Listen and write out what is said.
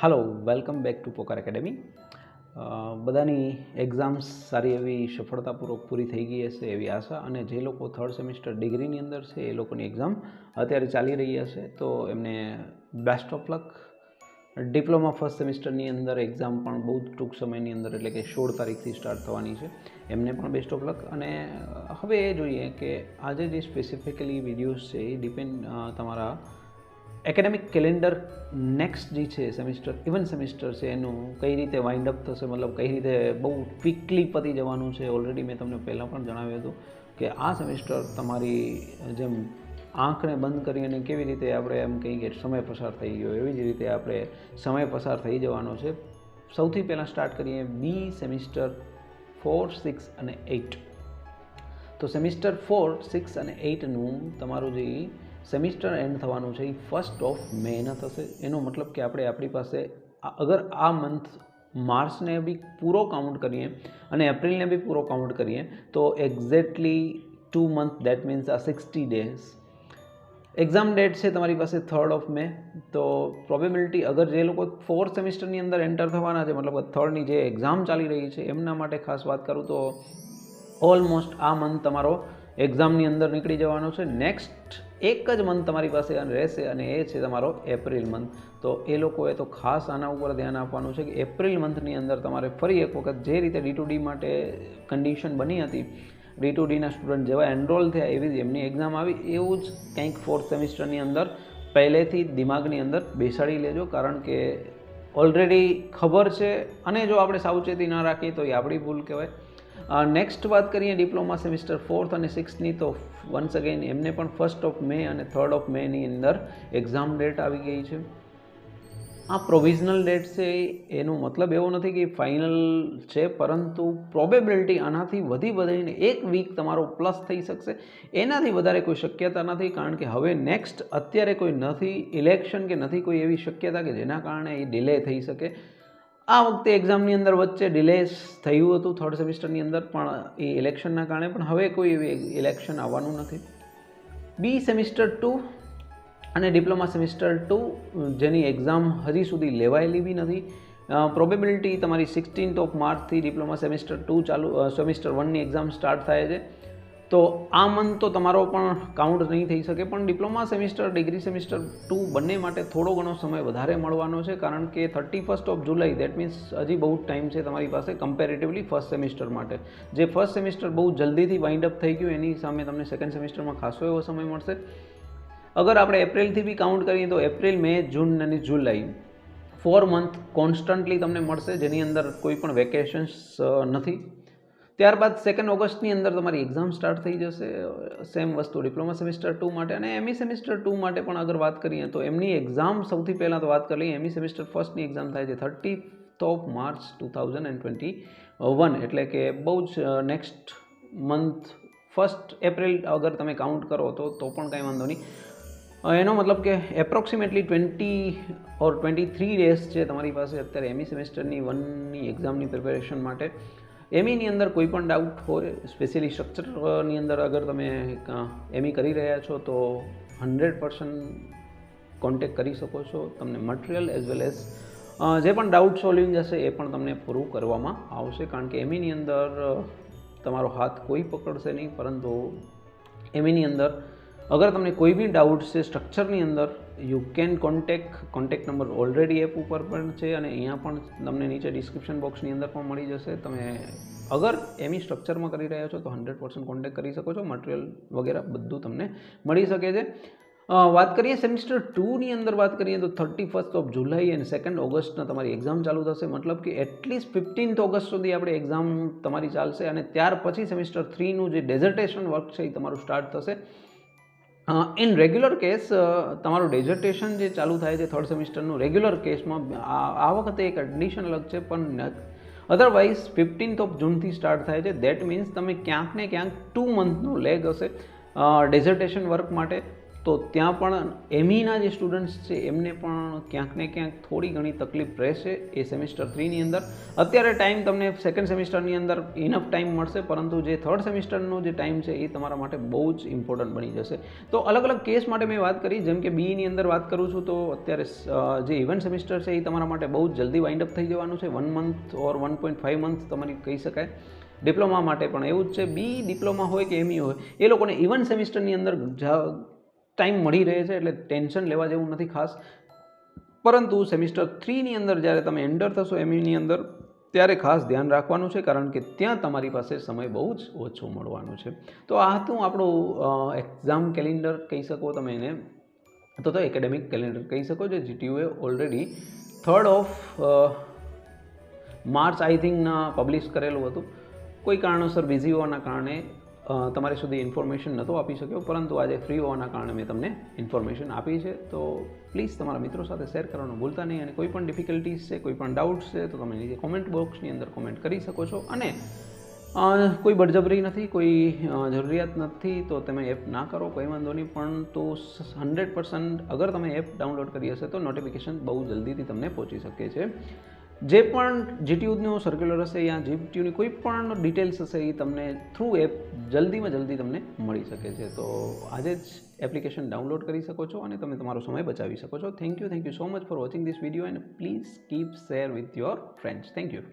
Hello welcome back to Pokar academy. બધાની exams સારી એવી સફળતાપૂર્વક પૂરી થઈ ગઈ હશે એવી આશા, અને જે લોકો થર્ડ સેમિસ્ટર ડિગ્રીની અંદર છે એ લોકોની એક્ઝામ અત્યારે ચાલી રહી હશે તો એમને best of luck. Diploma first સેમિસ્ટરની અંદર એક્ઝામ પણ બહુ જ ટૂંક સમયની અંદર એટલે કે 16 તારીખથી સ્ટાર્ટ થવાની છે, એમને પણ બેસ્ટ ઓફ લક. અને હવે એ જોઈએ કે આજે જે સ્પેસિફિકલી વિડીયોઝ છે એ ડિપેન્ડ તમારા એકેડેમિક કેલેન્ડર નેક્સ્ટ જે છે સેમિસ્ટર ઇવન સેમિસ્ટર છે એનું કઈ રીતે વાઇન્ડ અપ થશે, મતલબ કઈ રીતે બહુ ક્વિકલી પતી જવાનું છે. ઓલરેડી મેં તમને પહેલાં પણ જણાવ્યું હતું કે આ સેમિસ્ટર તમારી જેમ આંખને બંધ કરી અને કેવી રીતે આપણે એમ કહીએ કે સમય પસાર થઈ ગયો, એવી જ રીતે આપણે સમય પસાર થઈ જવાનો છે. સૌથી પહેલાં સ્ટાર્ટ કરીએ બી સેમિસ્ટર 4, 6 અને 8. તો સેમિસ્ટર 4, 6 અને 8નું તમારું જે સેમિસ્ટર એન્ડ થવાનું છે એ 1 મેના થશે. એનો મતલબ કે આપણી પાસે અગર આ મંથ માર્ચને બી પૂરો કાઉન્ટ કરીએ અને એપ્રિલને બી પૂરો કાઉન્ટ કરીએ તો એક્ઝેક્ટલી 2 મંથ, દેટ મીન્સ આ 60 ડેઝ. એક્ઝામ ડેટ છે તમારી પાસે 3 મે. તો પ્રોબેબિલિટી અગર જે લોકો 4th સેમિસ્ટરની અંદર એન્ટર થવાના છે, મતલબ થર્ડની જે એક્ઝામ ચાલી રહી છે એમના માટે ખાસ વાત કરું તો ઓલમોસ્ટ આ મંથ તમારો એક્ઝામની અંદર નીકળી જવાનો છે. નેક્સ્ટ એક જ મંથ તમારી પાસે રહેશે અને એ છે તમારો એપ્રિલ મંથ. તો એ લોકોએ તો ખાસ આના ઉપર ધ્યાન આપવાનું છે કે એપ્રિલ મંથની અંદર તમારે ફરી એક વખત જે રીતે D2D માટે કન્ડિશન બની હતી, D2Dના સ્ટુડન્ટ જેવા એનરોલ થયા એવી જ એમની એક્ઝામ આવી, એવું જ કંઈક 4th સેમિસ્ટરની અંદર પહેલેથી દિમાગની અંદર બેસાડી લેજો. કારણ કે ઓલરેડી ખબર છે અને જો આપણે સાવચેતી ના રાખીએ તો એ આપણી ભૂલ કહેવાય. નેક્સ્ટ વાત કરીએ ડિપ્લોમા સેમિસ્ટર 4th અને 6ની, તો વન્સ અગેન એમને પણ 1 મે અને 3 મેની અંદર એક્ઝામ ડેટ આવી ગઈ છે. આ પ્રોવિઝનલ ડેટ છે, એનો મતલબ એવો નથી કે ફાઇનલ છે, પરંતુ પ્રોબેબિલિટી આનાથી વધીને 1 વીક તમારો પ્લસ થઈ શકશે. એનાથી વધારે કોઈ શક્યતા નથી, કારણ કે હવે નેક્સ્ટ અત્યારે કોઈ નથી ઇલેક્શન કે નથી કોઈ એવી શક્યતા કે જેના કારણે એ ડિલે થઈ શકે. આ વખતે એક્ઝામની અંદર વચ્ચે ડિલે થયું હતું થર્ડ સેમિસ્ટરની અંદર પણ એ ઇલેક્શનના કારણે, પણ હવે કોઈ એવી ઇલેક્શન આવવાનું નથી. બી સેમિસ્ટર 2 અને ડિપ્લોમા સેમિસ્ટર 2 જેની એક્ઝામ હજી સુધી લેવાયેલી બી નથી. પ્રોબેબિલિટી તમારી 16 માર્ચથી ડિપ્લોમા સેમિસ્ટર 2 સેમિસ્ટર 1ની એક્ઝામ સ્ટાર્ટ થાય છે. તો આ મંથ તો તમારો પણ કાઉન્ટ નહીં થઈ શકે, પણ ડિપ્લોમા સેમિસ્ટર, ડિગ્રી સેમિસ્ટર 2 બંને માટે થોડો ઘણો સમય વધારે મળવાનો છે, કારણ કે 31 જુલાઈ, દેટ મીન્સ હજી બહુ ટાઈમ છે તમારી પાસે કમ્પેરેટિવલી ફર્સ્ટ સેમિસ્ટર માટે. જે ફર્સ્ટ સેમિસ્ટર બહુ જલ્દીથી વાઇન્ડ અપ થઈ ગયું એની સામે તમને સેકન્ડ સેમિસ્ટરમાં ખાસો એવો સમય મળશે. અગર આપણે એપ્રિલથી બી કાઉન્ટ કરીએ તો એપ્રિલ, મે, જૂન અને જુલાઈ 4 મંથ કોન્સ્ટન્ટલી તમને મળશે, જેની અંદર કોઈ પણ વેકેશન્સ નથી. ત્યારબાદ 2 ઓગસ્ટની અંદર તમારી એક્ઝામ સ્ટાર્ટ થઈ જશે. સેમ વસ્તુ ડિપ્લોમા સેમિસ્ટર 2 માટે અને એમઈ સેમિસ્ટર 2 માટે પણ અગર વાત કરીએ તો એમની એક્ઝામ સૌથી પહેલાં તો વાત કરી લઈએ. એમઈ સેમિસ્ટર ફર્સ્ટની એક્ઝામ થાય છે 30 માર્ચ 2021, એટલે કે બહુ જ નેક્સ્ટ મંથ 1 એપ્રિલ અગર તમે કાઉન્ટ કરો તો પણ કાંઈ વાંધો નહીં. એનો મતલબ કે એપ્રોક્સિમેટલી 20 ઓર 23 ડેઝ છે તમારી પાસે અત્યારે એમઈ સેમિસ્ટરની 1ની એક્ઝામની પ્રિપેરેશન માટે. એમઈની અંદર કોઈ પણ ડાઉટ હોય, સ્પેશિયલી સ્ટ્રક્ચરની અંદર અગર તમે એમઈ કરી રહ્યા છો તો 100% કોન્ટેક્ટ કરી શકો છો. તમને મટીરિયલ એઝ વેલ એઝ જે પણ ડાઉટ સોલ્વિંગ હશે એ પણ તમને પૂરું કરવામાં આવશે, કારણ કે એમઈની અંદર તમારો હાથ કોઈ પકડશે નહીં. પરંતુ એમઈની અંદર અગર તમને કોઈ બી ડાઉટ છે સ્ટ્રક્ચરની અંદર, you can contact number already app ઉપર પણ છે અને અહીંયા પણ તમને નીચે ડિસ્ક્રિપ્શન બોક્સની અંદર પણ મળી જશે. તમે અગર એમઈ સ્ટ્રક્ચરમાં કરી રહ્યા છો તો 100% કોન્ટેક્ટ કરી શકો છો. મટીરિયલ વગેરે બધું તમને મળી શકે છે. વાત કરીએ સેમિસ્ટર 2ની અંદર વાત કરીએ તો 31 જુલાઈ અને 2 ઓગસ્ટના તમારી એક્ઝામ ચાલુ થશે. મતલબ કે એટલીસ્ટ 15 ઓગસ્ટ સુધી આપણે એક્ઝામ તમારી ચાલશે અને ત્યાર પછી સેમિસ્ટર 3નું જે ડેઝર્ટેશન વર્ક છે એ તમારું સ્ટાર્ટ થશે. ઇન રેગ્યુલર કેસ તમારું ડેઝર્ટેશન જે ચાલુ થાય છે થર્ડ સેમિસ્ટરનું રેગ્યુલર કેસમાં આ વખતે એક કન્ડિશન અલગ છે, પણ અધરવાઇઝ 15 જૂનથી સ્ટાર્ટ થાય છે. દેટ મીન્સ તમે ક્યાંક ને ક્યાંક 2 મંથનો લેગ હશે ડેઝર્ટેશન વર્ક માટે. તો ત્યાં પણ એમઈના જે સ્ટુડન્ટ્સ છે એમને પણ ક્યાંક ને ક્યાંક થોડી ઘણી તકલીફ રહેશે એ સેમિસ્ટર 3ની અંદર. અત્યારે ટાઈમ તમને સેકન્ડ સેમિસ્ટરની અંદર ઇનફ ટાઈમ મળશે, પરંતુ જે થર્ડ સેમિસ્ટરનો જે ટાઈમ છે એ તમારા માટે બહુ જ ઇમ્પોર્ટન્ટ બની જશે. તો અલગ અલગ કેસ માટે મેં વાત કરી, જેમ કે બીની અંદર વાત કરું છું તો અત્યારે જે ઇવન્ટ સેમિસ્ટર છે એ તમારા માટે બહુ જ જલ્દી વાઇન્ડ અપ થઈ જવાનું છે. 1 મંથ ઓર 1.5 મંથ તમારી કહી શકાય. ડિપ્લોમા માટે પણ એવું જ છે. બી ડિપ્લોમા હોય કે એમઈ હોય, એ લોકોને ઇવન્ટ સેમિસ્ટરની અંદર ટાઈમ મળી રહે છે, એટલે ટેન્શન લેવા જેવું નથી ખાસ. પરંતુ સેમિસ્ટર 3ની અંદર જ્યારે તમે એન્ટર થશો એમઈની અંદર, ત્યારે ખાસ ધ્યાન રાખવાનું છે, કારણ કે ત્યાં તમારી પાસે સમય બહુ જ ઓછો મળવાનો છે. તો આ હતું આપણું એક્ઝામ કેલેન્ડર કહી શકો તમે એને, તો એકેડેમિક કેલેન્ડર કહી શકો, જે જીટીયુએ already 3rd of March I થિંકના પબ્લિશ કરેલું હતું. કોઈ કારણોસર બિઝી હોવાના કારણે તમારી સુધી ઇન્ફોર્મેશન નહોતો આપી શક્યો, પરંતુ આજે ફ્રી હોવાના કારણે મેં તમને ઇન્ફોર્મેશન આપી છે. તો પ્લીઝ તમારા મિત્રો સાથે શેર કરવાનું ભૂલતા નહીં, અને કોઈ પણ ડિફિકલ્ટીઝ છે, કોઈ પણ ડાઉટ્સ છે, તો તમે નીચે કોમેન્ટ બોક્સની અંદર કોમેન્ટ કરી શકો છો. અને કોઈ બળજબરી નથી, કોઈ જરૂરિયાત નથી તો તમે એપ ના કરો, કોઈ વાંધો નહીં. પણ તો 100% અગર તમે એપ ડાઉનલોડ કરી હશે તો નોટિફિકેશન બહુ જલ્દીથી તમને પહોંચી શકે છે. જે પણ જીટીયુનો સર્ક્યુલર હશે યા જીટીયુની કોઈ પણ ડિટેલ્સ હશે એ તમને થ્રુ એપ જલ્દીમાં જલ્દી તમને મળી શકે છે. તો આજે જ એપ્લિકેશન ડાઉનલોડ કરી શકો છો અને તમે તમારો સમય બચાવી શકો છો. Thank you so much for watching this video, and please keep share with your friends. Thank you.